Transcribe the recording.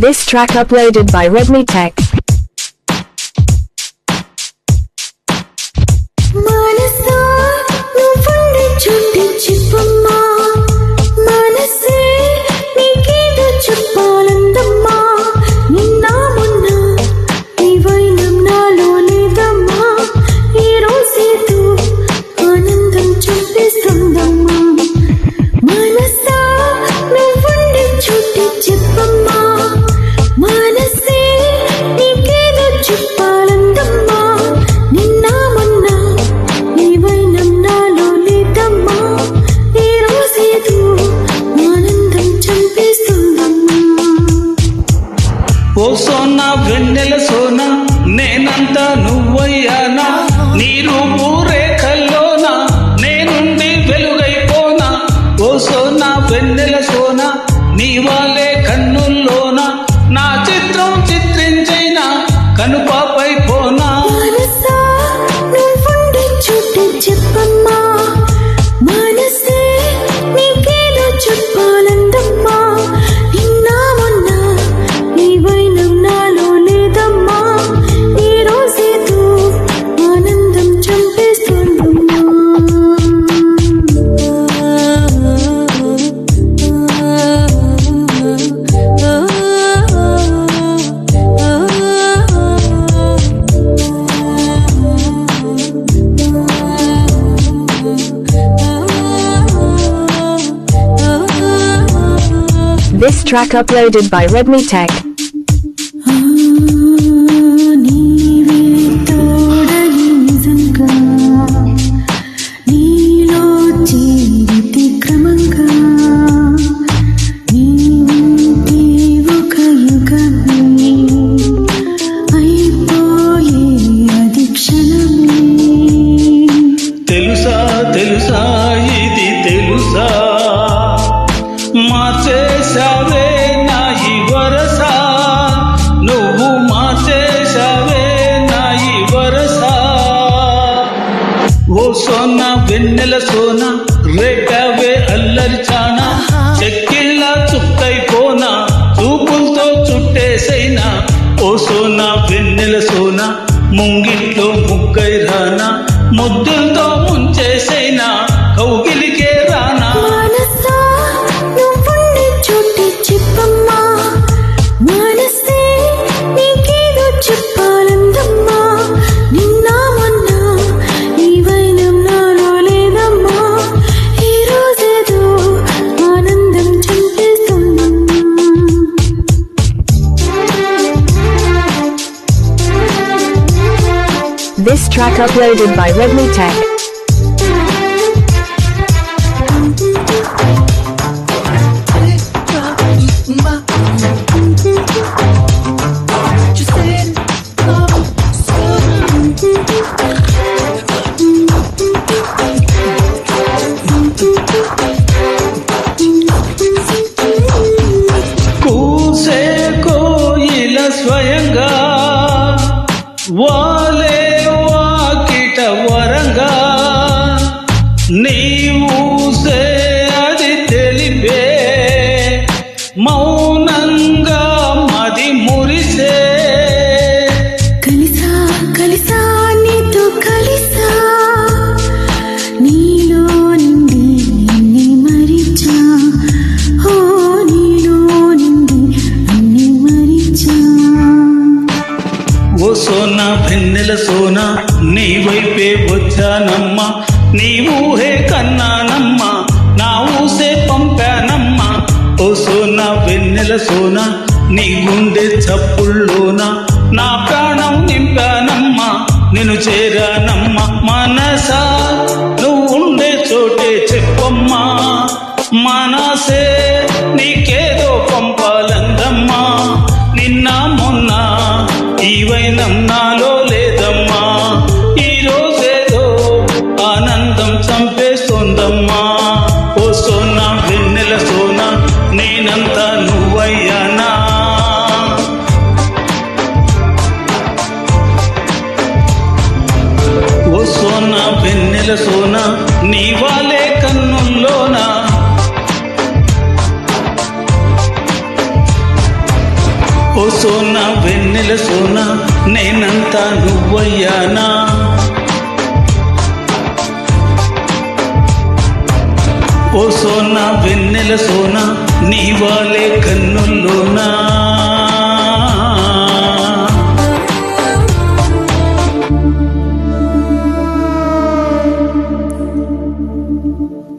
This track uploaded by Redmi Tech. ఓ సోనా వెన్నెల సోనా నేనంతా నువ్వయ్యానా నీ రూపు రేఖల్లోనా నేనుండి వెలుగైపోనా ఓ సోనా వెన్నెల సోనా నీ వాళ్ళే కన్నుల్లోనా నా చిత్రం చిత్రించైనా కనుపాపై పోనా This track uploaded by Redmi Tech. తెలుసా తెలుసా ఇది తెలుసా మార్చేశావే నా ఈ వరస నువ్వు మార్చేశావే నా ఈ వరస ఓ సోనా వెన్నెల సోనా రేపావే అల్లరి చానా చెక్కిళ్ళ చుక్కైపోనా చూపులతో చుట్టేసైనా ఓ సోనా వెన్నెల సోనా ముంగిట్లో ముగ్గై రానా ముద్దులతో ముంచేసైనా కౌగిలికే రానా This track uploaded by Redmi Tech. కూసే కోయిల స్వయంగా వాలే వాకిట వరంగా నీవూసే అది తెలిపే మౌనంగా మది మురిసే కలిసా కలిసా నీతో కలిసా నీలో నిండి అన్ని మరిచా ఓ నీలో నిండి అన్ని మరిచా ఓ సోనా వెన్నెల సోనా నీ వైపే వచ్చానమ్మా నీ ఊహే కన్నానమ్మా నా ఊసే పంపానమ్మా ఓ సోనా వెన్నెల సోనా నీ గుండె చప్పుల్లోనా నా ప్రాణం నింపానమ్మా నిన్ను చేరానమ్మా మనసా నువ్వు ఉండే చోటే చెప్పమ్మా మనసే నీకేదో పంపాలందమ్మా నిన్న మొన్న ఈ వైనం నాలో లేదమ్మా ఈ రోజేదో ఆనందం చంపేస్తోందమ్మా ఓ సోనా వెన్నెల సోనా నేనంతా నువ్వయ్యానా ఓ సోనా వెన్నెల సోనా నీ వాళ్ళే కన్నుల్లోనా సోనా వెన్నెల సోనా నేనంతా నువ్వయ్యానా ఓ సోనా వెన్నెల సోనా నీ వాలే కన్ను